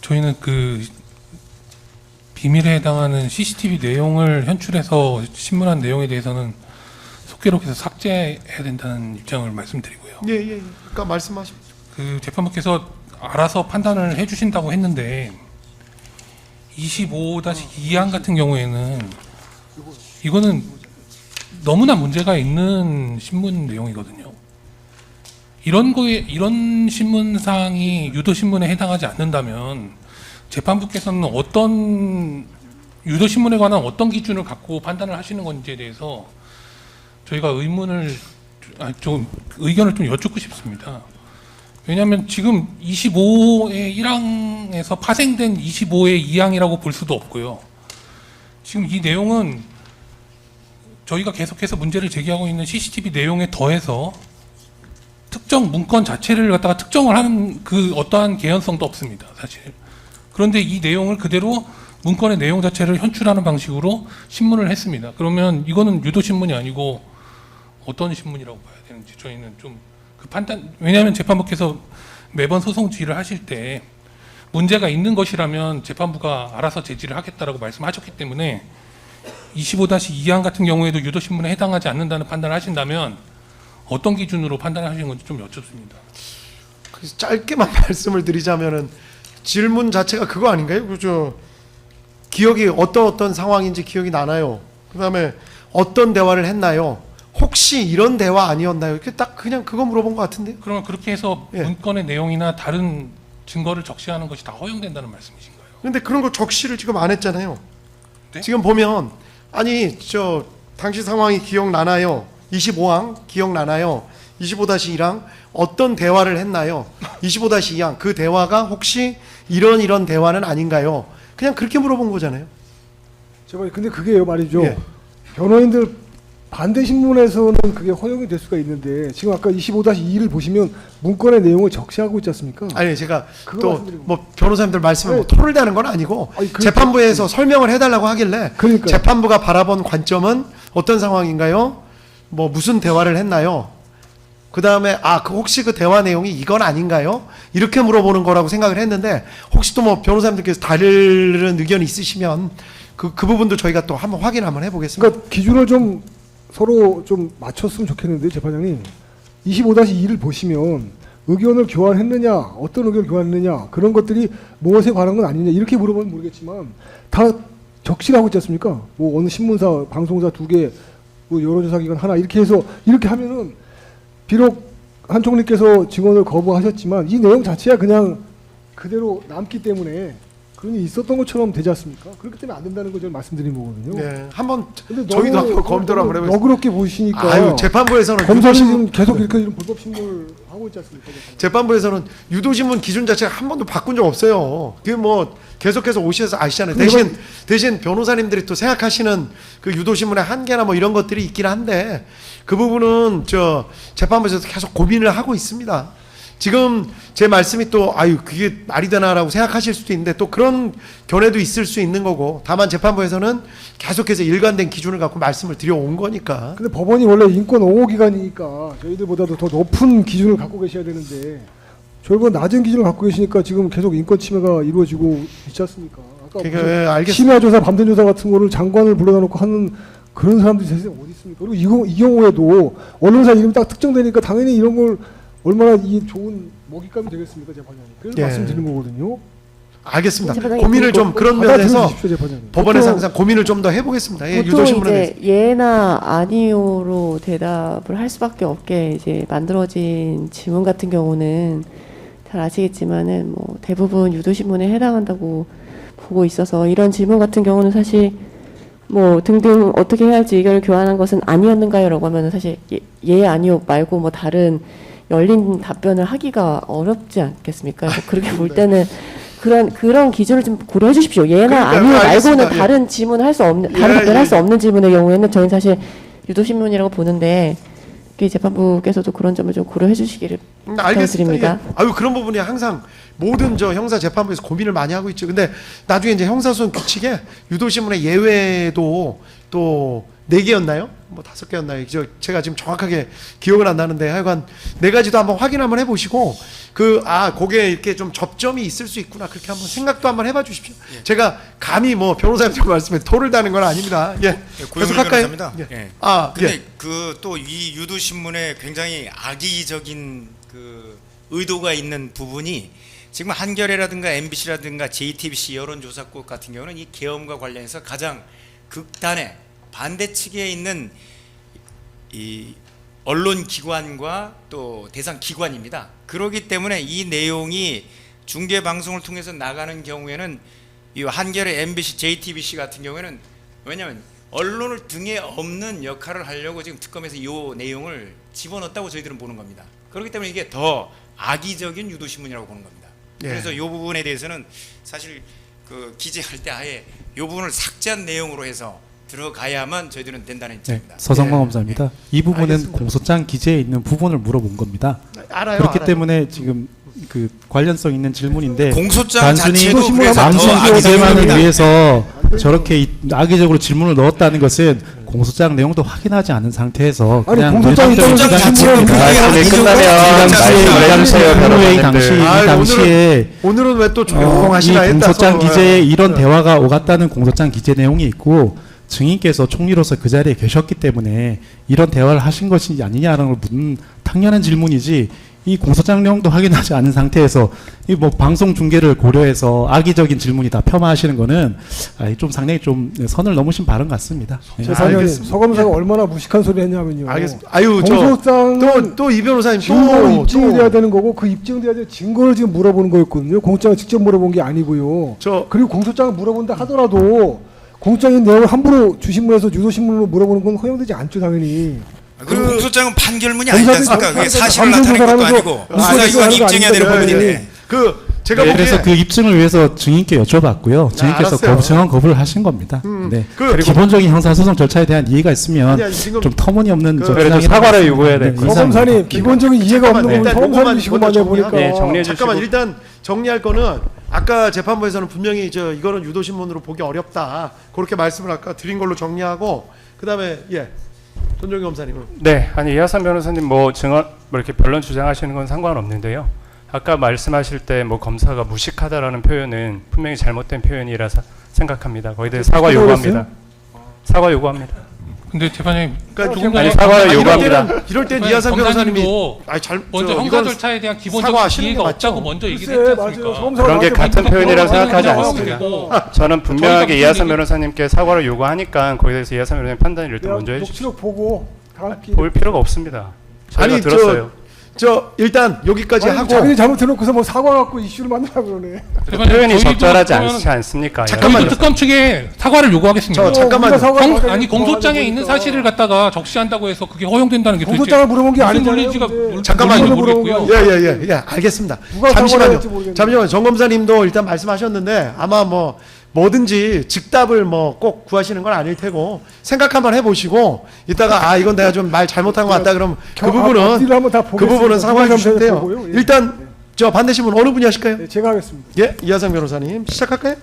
저희는 그 비밀에 해당하는 CCTV 내용을 현출해서 신문한 내용에 대해서는 속기록에서 삭제해야 된다는 입장을 말씀드리고요. 예. 그러니까 말씀하십시오. 그 재판부께서 알아서 판단을 해주신다고 했는데 25-2항 같은 경우에는 이거는 너무나 문제가 있는 신문 내용이거든요. 이런 신문사항이 유도신문에 해당하지 않는다면 재판부께서는 어떤 유도신문에 관한 어떤 기준을 갖고 판단을 하시는 건지에 대해서 저희가 좀 의견을 좀 여쭙고 싶습니다. 왜냐하면 지금 25의 1항에서 파생된 25의 2항이라고 볼 수도 없고요. 지금 이 내용은 저희가 계속해서 문제를 제기하고 있는 CCTV 내용에 더해서 특정 문건 자체를 갖다가 특정을 하는 그 어떠한 개연성도 없습니다, 사실. 그런데 이 내용을 그대로 문건의 내용 자체를 현출하는 방식으로 신문을 했습니다. 그러면 이거는 유도신문이 아니고 어떤 신문이라고 봐야 되는지 저희는 좀 그 판단, 왜냐하면 재판부께서 매번 소송 지휘를 하실 때 문제가 있는 것이라면 재판부가 알아서 제지를 하겠다라고 말씀하셨기 때문에 25-2항 같은 경우에도 유도신문에 해당하지 않는다는 판단을 하신다면 어떤 기준으로 판단하시는 건지 좀 여쭙습니다. 그래서 짧게만 말씀을 드리자면은 질문 자체가 그거 아닌가요? 그죠? 기억이 어떤 상황인지 기억이 나나요? 그다음에 어떤 대화를 했나요? 혹시 이런 대화 아니었나요? 이렇게 딱 그냥 그거 물어본 것 같은데요. 그러면 그렇게 해서 예. 문건의 내용이나 다른 증거를 적시하는 것이 다 허용된다는 말씀이신가요? 근데 그런 거 적시를 지금 안 했잖아요. 네? 지금 보면 아니 저 당시 상황이 기억나나요? 25항 기억나나요? 25-1항 어떤 대화를 했나요? 25-2항 그 대화가 혹시 이런 대화는 아닌가요? 그냥 그렇게 물어본 거잖아요. 제발 근데 그게요 말이죠. 예. 변호인들 반대 신문에서는 그게 허용이 될 수가 있는데 지금 아까 25-2를 보시면 문건의 내용을 적시하고 있지 않습니까? 아니 제가 그거 또 말씀드리고. 뭐 변호사님들 말씀을 뭐 네. 토를 대는 건 아니고 아니, 그러니까. 재판부에서 설명을 해달라고 하길래 그러니까요. 재판부가 바라본 관점은 어떤 상황인가요? 뭐 무슨 대화를 했나요? 그 다음에 그 혹시 그 대화 내용이 이건 아닌가요? 이렇게 물어보는 거라고 생각을 했는데 혹시 또 뭐 변호사님들께서 다른 의견이 있으시면 그 부분도 저희가 또 한번 확인 한번 해보겠습니다. 그러니까 기준을 좀 서로 좀 맞췄으면 좋겠는데 재판장님 25-2를 보시면 의견을 교환했느냐 어떤 의견을 교환했느냐 그런 것들이 무엇에 관한 건 아니냐 이렇게 물어보면 모르겠지만 다 적시를 하고 있지 않습니까? 뭐 어느 신문사 방송사 2개 뭐 여론조사기관 하나 이렇게 해서 이렇게 하면은 비록 한 총리께서 증언을 거부하셨지만 이 내용 자체가 그냥 그대로 남기 때문에 그런 일이 있었던 것처럼 되지 않습니까? 그렇기 때문에 안 된다는 걸 저는 말씀드린 거거든요. 네, 한번 근데 저희도 한번 검토를 한번 해보겠습니다. 너그럽게 보시니까 아유, 재판부에서는 검사는 유도신문, 지금 계속 이렇게 이런 불법 신고를 하고 있지 않습니까? 재판부에서는 유도신문 기준 자체가 한 번도 바꾼 적 없어요. 그게 뭐 계속해서 오셔서 아시잖아요. 대신 변호사님들이 또 생각하시는 그 유도신문의 한계나 뭐 이런 것들이 있긴 한데 그 부분은 저 재판부에서 계속 고민을 하고 있습니다. 지금 제 말씀이 또 그게 말이 되나라고 생각하실 수도 있는데 또 그런 견해도 있을 수 있는 거고 다만 재판부에서는 계속해서 일관된 기준을 갖고 말씀을 드려온 거니까. 근데 법원이 원래 인권 옹호 기관이니까 저희들보다도 더 높은 기준을 갖고 계셔야 되는데 저희보다 낮은 기준을 갖고 계시니까 지금 계속 인권 침해가 이루어지고 있지 않습니까? 아까 그러니까 알겠습니다. 심야 조사, 밤새 조사 같은 거를 장관을 불러다 놓고 하는 그런 사람들이 세상에 어디 있습니까? 그리고 이 경우에도 언론사 이름이 딱 특정되니까 당연히 이런 걸 얼마나 이 좋은 먹잇감이 되겠습니까, 재판장님? 그래서 예. 말씀드리는 거거든요. 알겠습니다. 재판장님, 고민을 좀 그런 면에서 받아들여주십시오, 재판장님. 법원에서 항상 고민을 좀 더 해보겠습니다. 예, 보통 유도신문에 대해서. 이제 예나 아니오로 대답을 할 수밖에 없게 이제 만들어진 질문 같은 경우는 잘 아시겠지만은 뭐 대부분 유도신문에 해당한다고 보고 있어서 이런 질문 같은 경우는 사실 뭐 등등 어떻게 해야 할지 의견을 교환한 것은 아니었는가요라고 하면은 사실 예 아니오 말고 뭐 다른 열린 답변을 하기가 어렵지 않겠습니까? 그래서 그렇게 볼 때는 그런 기준을 좀 고려해 주십시오. 예나 그러니까요. 아니오 알겠습니다. 말고는 다른 질문을 할 수 없는 예, 다른 답변을 예. 할 수 없는 질문의 경우에는 저희는 사실 유도신문이라고 보는데 그 재판부께서도 그런 점을 좀 고려해 주시기를 부탁드립니다. 예. 그런 부분이 항상 모든 저 형사 재판부에서 고민을 많이 하고 있죠. 근데 나중에 이제 형사소송 규칙에 유도신문의 예외도 또 4개였나요? 뭐 5개였나요? 제가 지금 정확하게 기억은 안 나는데 하여간 4가지도 한번 확인 한번 해보시고 그게 이렇게 좀 접점이 있을 수 있구나 그렇게 한번 생각도 한번 해봐 주십시오. 제가 감히 뭐 변호사님 말씀에 토를 다는 건 아닙니다. 예. 고영일 계속할까요? 변호사입니다. 예. 예. 근데 근데 그 또 이 유도 신문에 굉장히 악의적인 그 의도가 있는 부분이 지금 한겨레라든가 MBC라든가 JTBC 여론조사국 같은 경우는 이 계엄과 관련해서 가장 극단의 반대 측에 있는 이 언론 기관과 또 대상 기관입니다. 그렇기 때문에 이 내용이 중계 방송을 통해서 나가는 경우에는 이 한겨레, MBC, JTBC 같은 경우에는 왜냐하면 언론을 등에 업는 역할을 하려고 지금 특검에서 이 내용을 집어넣었다고 저희들은 보는 겁니다. 그렇기 때문에 이게 더 악의적인 유도 신문이라고 보는 겁니다. 예. 그래서 이 부분에 대해서는 사실 그 기재할 때 아예 이 부분을 삭제한 내용으로 해서 들어가야만 저희들은 된다는 네, 입장입니다. 서성광 예. 검사입니다. 이 부분은 알겠습니다. 공소장 기재에 있는 부분을 물어본 겁니다. 알아요. 그렇기 알아요. 때문에 지금 그 관련성 있는 질문인데 공소장 단순히 자체도 그래서 더 방송 기재만을 악의적입니다. 위해서 저렇게 악의적으로 질문을 넣었다는 것은 공소장 내용도 확인하지 않은 상태에서 아니, 그냥 공소장이 내용대로 공소장 질문을 자체가 이 끝나면 당시에 이 당시에 오늘은 왜 또 이 조용하시나 했다. 공소장 기재에 이런 대화가 오갔다는 공소장 기재 내용이 있고 증인께서 총리로서 그 자리에 계셨기 때문에 이런 대화를 하신 것이 아니냐라는 걸 묻는 당연한 질문이지 이 공소장 내용도 확인하지 않은 상태에서 이 뭐 방송 중계를 고려해서 악의적인 질문이다 폄하하시는 거는 좀 상당히 좀 선을 넘으신 발언 같습니다. 예. 재판장님, 알겠습니다. 서 검사가 얼마나 무식한 소리 했냐면요. 알겠습니다. 공소장은 또 이 변호사님 증거로 입증이 돼야 되는 거고 그 입증돼야 될 증거를 지금 물어보는 거였거든요. 공소장을 직접 물어본 게 아니고요. 그리고 공소장을 물어본다 하더라도 공소장의 내용을 함부로 주신문에서 유도신문으로 물어보는 건 허용되지 않죠, 당연히. 그리고 공소장은 판결문이 아니지 검사들이 않습니까? 그게 검사들이 사실을 나타내는 것도 검사들이 아니고 검사들이 수사기관이 하는 거 입증해야 되는 아닙니까? 부분인데 제가 네, 보기에 그래서 그 입증을 위해서 증인께 여쭤봤고요. 증인께서 알았어요. 거부증언 거부를 하신 겁니다. 네. 그리고 기본적인 형사소송 절차에 대한 이해가 있으면 아니, 지금 좀 터무니없는 저 그래도 주장이 사과를 나왔습니다. 요구해야 될 네, 것 서 검사님 이상입니다. 기본적인 이해가 없는 일단 부분 서 요거만 검사님이시고 먼저 만나 보니까 네, 정리해 잠깐만 주시고. 일단 정리할 거는 아까 재판부에서는 분명히 이거는 유도 신문으로 보기 어렵다 그렇게 말씀을 아까 드린 걸로 정리하고 그다음에 전종기 검사님은 네, 아니 이하산 변호사님 뭐 증언 뭐 이렇게 변론 주장하시는 건 상관없는데요. 아까 말씀하실 때 뭐 검사가 무식하다라는 표현은 분명히 잘못된 표현이라 생각합니다. 거기에 대해 사과 요구합니다. 사과 요구합니다. 근데 재판장님 그러니까 조금 전에 아니, 사과를 요구합니다. 이럴 땐 이하산 변호사님이 검사님도 먼저 형사 절차에 대한 기본적인 사과하시는 이해가 게 없다고 맞죠? 먼저 얘기를 글쎄, 했지 맞아요. 않습니까? 서 검사가 그런 게 나한테 같은 먼저 표현이라고 그런 생각하지 거는 않습니다. 되고 저는 분명하게 저희가 이하산 무슨 변호사님께 사과를 요구하니까 거기에 대해서 이하산 변호사님 판단을 일단 내가 먼저 해주십시오. 녹취록 보고 다음 기회에 볼 필요가 없습니다. 저희가 아니, 들었어요. 일단 여기까지 아니, 하고 자기네 잘못해놓고서 뭐 사과 갖고 이슈를 만들라고 그러네. 표현이 저희도 적절하지 그러면 않지 않습니까? 잠깐만요. 저희도 특검 측에 사과를 요구하겠습니다. 잠깐만요. 우리가 사과 받아야 아니 되는 거 공소장에 하다 있는 보니까. 사실을 갖다가 적시한다고 해서 그게 허용된다는 게 도대체 공소장을 물어본 게 무슨 아니잖아요, 논리지가 근데. 잠깐만요. 모르겠고요. 예, 알겠습니다. 누가 잠시만요. 사과를 할지 모르겠네. 잠시만요. 정 검사님도 일단 말씀하셨는데 아마 뭐든지 즉답을 꼭 구하시는 건 아닐 테고 생각 한번 해보시고 이따가 이건 내가 좀 말 잘못한 것 같다 그럼 그 부분은 한번 다 그 부분은 사과해 주시면 돼요. 보고요. 예. 일단 저 반대 신문 어느 분이 하실까요? 네, 제가 하겠습니다. 예, 이하상 변호사님 시작할까요?